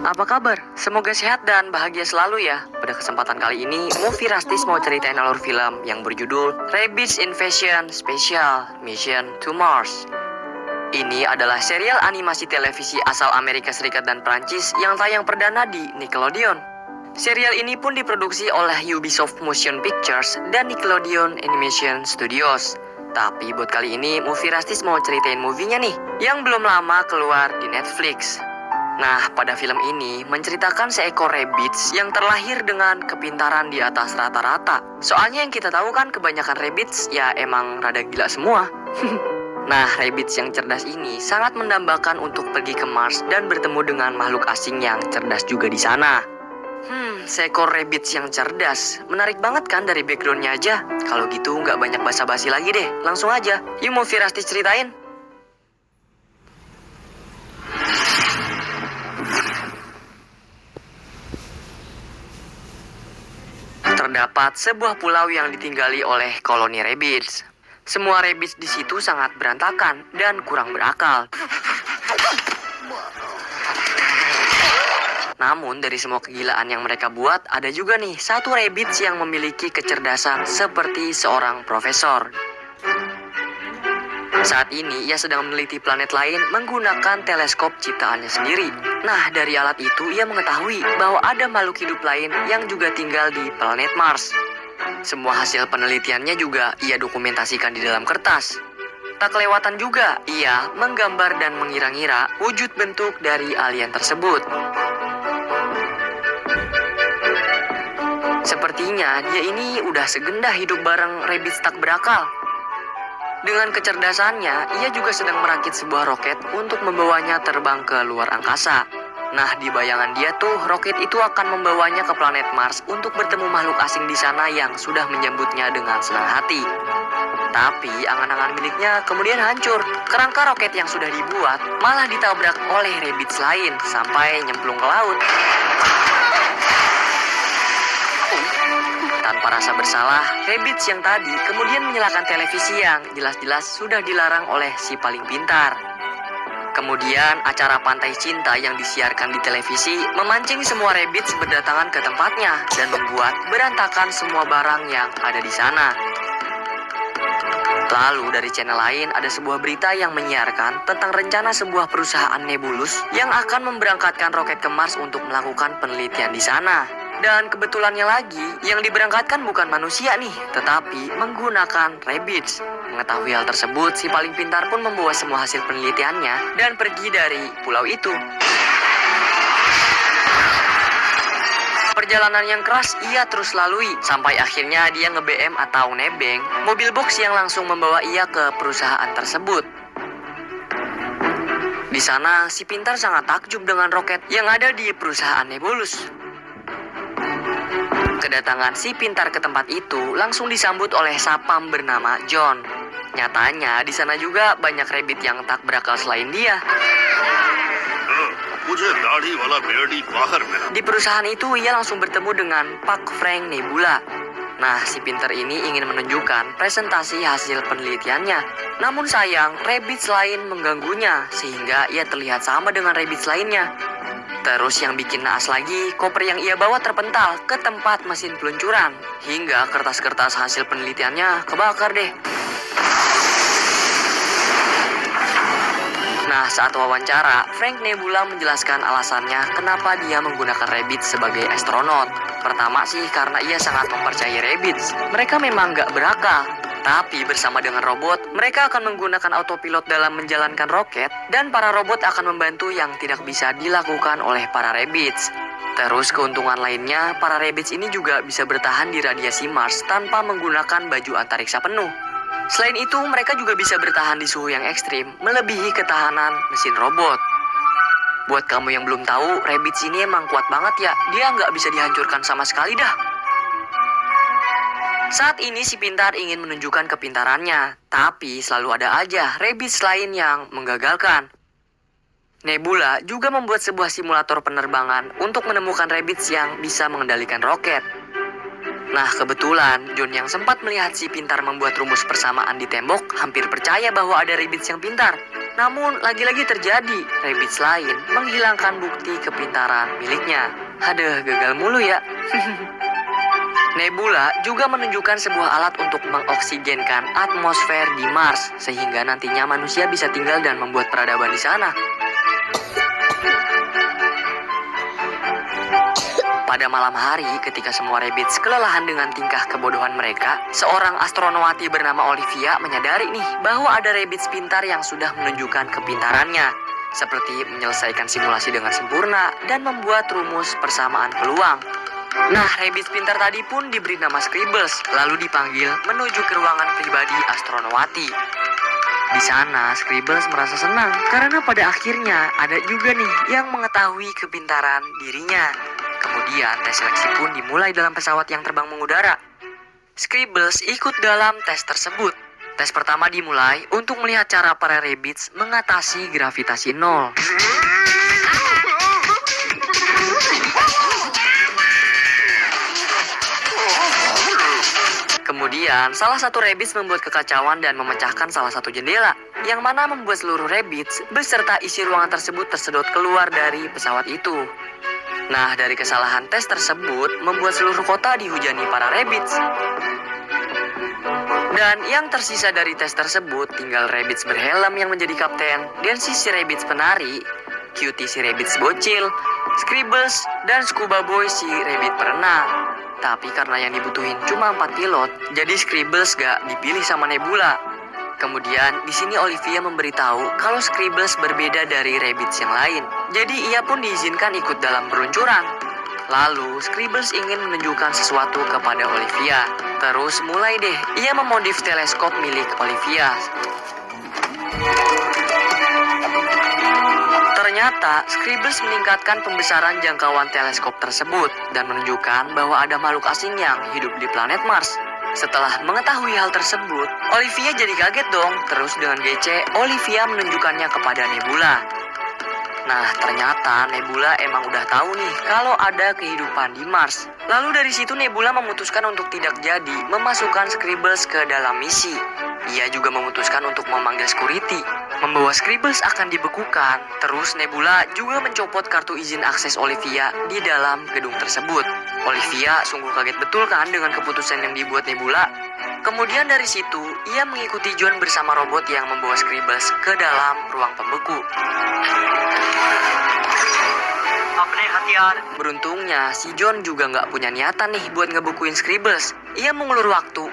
Apa kabar? Semoga sehat dan bahagia selalu ya. Pada kesempatan kali ini, Movie Rastis mau ceritain alur film yang berjudul Rabbids Invasion Special Mission to Mars. Ini adalah serial animasi televisi asal Amerika Serikat dan Prancis yang tayang perdana di Nickelodeon. Serial ini pun diproduksi oleh Ubisoft Motion Pictures dan Nickelodeon Animation Studios. Tapi buat kali ini, Movie Rastis mau ceritain movie-nya nih, yang belum lama keluar di Netflix. Nah, pada film ini menceritakan seekor rabbids yang terlahir dengan kepintaran di atas rata-rata. Soalnya yang kita tahu kan kebanyakan rabbids ya emang rada gila semua. Nah, rabbids yang cerdas ini sangat mendambakan untuk pergi ke Mars dan bertemu dengan makhluk asing yang cerdas juga di sana. Seekor rabbids yang cerdas. Menarik banget kan dari backgroundnya aja? Kalau gitu nggak banyak basa-basi lagi deh. Langsung aja, yuk Movie Rastis ceritain. Terdapat sebuah pulau yang ditinggali oleh koloni rabbids. Semua rabbids di situ sangat berantakan dan kurang berakal. Namun dari semua kegilaan yang mereka buat, ada juga nih satu rabbids yang memiliki kecerdasan seperti seorang profesor. Saat ini ia sedang meneliti planet lain menggunakan teleskop ciptaannya sendiri. Nah, dari alat itu ia mengetahui bahwa ada makhluk hidup lain yang juga tinggal di planet Mars. Semua hasil penelitiannya juga ia dokumentasikan di dalam kertas. Tak kelewatan juga ia menggambar dan mengira-ngira wujud bentuk dari alien tersebut. Sepertinya dia ini udah segendah hidup bareng rabbids tak berakal. Dengan kecerdasannya, ia juga sedang merakit sebuah roket untuk membawanya terbang ke luar angkasa. Nah, di bayangan dia tuh, roket itu akan membawanya ke planet Mars untuk bertemu makhluk asing di sana yang sudah menyambutnya dengan senang hati. Tapi, angan-angan miliknya kemudian hancur. Kerangka roket yang sudah dibuat malah ditabrak oleh rabbids lain sampai nyemplung ke laut. Tanpa rasa bersalah, rabbids yang tadi kemudian menyalakan televisi yang jelas-jelas sudah dilarang oleh si paling pintar. Kemudian acara Pantai Cinta yang disiarkan di televisi memancing semua rabbids berdatangan ke tempatnya dan membuat berantakan semua barang yang ada di sana. Lalu dari channel lain ada sebuah berita yang menyiarkan tentang rencana sebuah perusahaan nebulus yang akan memberangkatkan roket ke Mars untuk melakukan penelitian di sana. Dan kebetulannya lagi, yang diberangkatkan bukan manusia nih, tetapi menggunakan rabbids. Mengetahui hal tersebut, si paling pintar pun membawa semua hasil penelitiannya dan pergi dari pulau itu. Perjalanan yang keras ia terus lalui, sampai akhirnya dia nge-BM atau nebeng mobil box yang langsung membawa ia ke perusahaan tersebut. Di sana, si pintar sangat takjub dengan roket yang ada di perusahaan nebulus. Kedatangan si pintar ke tempat itu langsung disambut oleh sapam bernama John. Nyatanya di sana juga banyak rabbit yang tak berakal selain dia. Di perusahaan itu ia langsung bertemu dengan Pak Frank Nebula. Nah, si pintar ini ingin menunjukkan presentasi hasil penelitiannya. Namun sayang, rabbits lain mengganggunya sehingga ia terlihat sama dengan rabbits lainnya. Terus yang bikin naas lagi, koper yang ia bawa terpental ke tempat mesin peluncuran. Hingga kertas-kertas hasil penelitiannya kebakar deh. Nah, saat wawancara, Frank Nebula menjelaskan alasannya kenapa dia menggunakan rabbits sebagai astronot. Pertama sih karena ia sangat mempercayai rabbits. Mereka memang gak berakal. Tapi bersama dengan robot, mereka akan menggunakan autopilot dalam menjalankan roket, dan para robot akan membantu yang tidak bisa dilakukan oleh para rabbids. Terus keuntungan lainnya, para rabbids ini juga bisa bertahan di radiasi Mars tanpa menggunakan baju antariksa penuh. Selain itu, mereka juga bisa bertahan di suhu yang ekstrim, melebihi ketahanan mesin robot. Buat kamu yang belum tahu, rabbids ini emang kuat banget ya, dia nggak bisa dihancurkan sama sekali dah. Saat ini si pintar ingin menunjukkan kepintarannya, tapi selalu ada aja rabbids lain yang menggagalkan. Nebula juga membuat sebuah simulator penerbangan untuk menemukan rabbids yang bisa mengendalikan roket. Nah, kebetulan John yang sempat melihat si pintar membuat rumus persamaan di tembok hampir percaya bahwa ada rabbids yang pintar. Namun lagi-lagi terjadi, Rabbids lain menghilangkan bukti kepintaran miliknya. Aduh, gagal mulu ya. Nebula juga menunjukkan sebuah alat untuk mengoksigenkan atmosfer di Mars, sehingga nantinya manusia bisa tinggal dan membuat peradaban di sana. Pada malam hari, ketika semua Rabbids kelelahan dengan tingkah kebodohan mereka, seorang astronawati bernama Olivia menyadari nih bahwa ada Rabbids pintar yang sudah menunjukkan kepintarannya, seperti menyelesaikan simulasi dengan sempurna dan membuat rumus persamaan peluang. Nah, Rabbids pintar tadi pun diberi nama Scribbles, lalu dipanggil menuju ke ruangan pribadi astronawati. Di sana, Scribbles merasa senang karena pada akhirnya ada juga nih yang mengetahui kepintaran dirinya. Kemudian, tes seleksi pun dimulai dalam pesawat yang terbang mengudara. Scribbles ikut dalam tes tersebut. Tes pertama dimulai untuk melihat cara para Rabbids mengatasi gravitasi nol. Kemudian, salah satu Rabbids membuat kekacauan dan memecahkan salah satu jendela, yang mana membuat seluruh Rabbids beserta isi ruangan tersebut tersedot keluar dari pesawat itu. Nah, dari kesalahan tes tersebut membuat seluruh kota dihujani para Rabbids. Dan yang tersisa dari tes tersebut tinggal Rabbids berhelm yang menjadi kapten, dan si Rabbids penari, Cutie si Rabbids bocil, Scribbles, dan Scuba Boy si Rabbid perenang. Tapi karena yang dibutuhin cuma 4 pilot, jadi Scribbles gak dipilih sama Nebula. Kemudian di sini Olivia memberitahu kalau Scribbles berbeda dari Rabbids yang lain. Jadi ia pun diizinkan ikut dalam peluncuran. Lalu Scribbles ingin menunjukkan sesuatu kepada Olivia. Terus mulai deh ia memodif teleskop milik Olivia. Ternyata, Scribbles meningkatkan pembesaran jangkauan teleskop tersebut dan menunjukkan bahwa ada makhluk asing yang hidup di planet Mars. Setelah mengetahui hal tersebut, Olivia jadi kaget dong. Terus dengan GC, Olivia menunjukkannya kepada Nebula. Nah, ternyata Nebula emang udah tahu nih kalau ada kehidupan di Mars. Lalu dari situ Nebula memutuskan untuk tidak jadi memasukkan Scribbles ke dalam misi. Ia juga memutuskan untuk memanggil security, membawa Scribbles akan dibekukan. Terus Nebula juga mencopot kartu izin akses Olivia di dalam gedung tersebut. Olivia sungguh kaget betul kan dengan keputusan yang dibuat Nebula. Kemudian dari situ, ia mengikuti John bersama robot yang membawa Scribbles ke dalam ruang pembeku. Beruntungnya, si John juga nggak punya niatan nih buat ngebekuin Scribbles. Ia mengulur waktu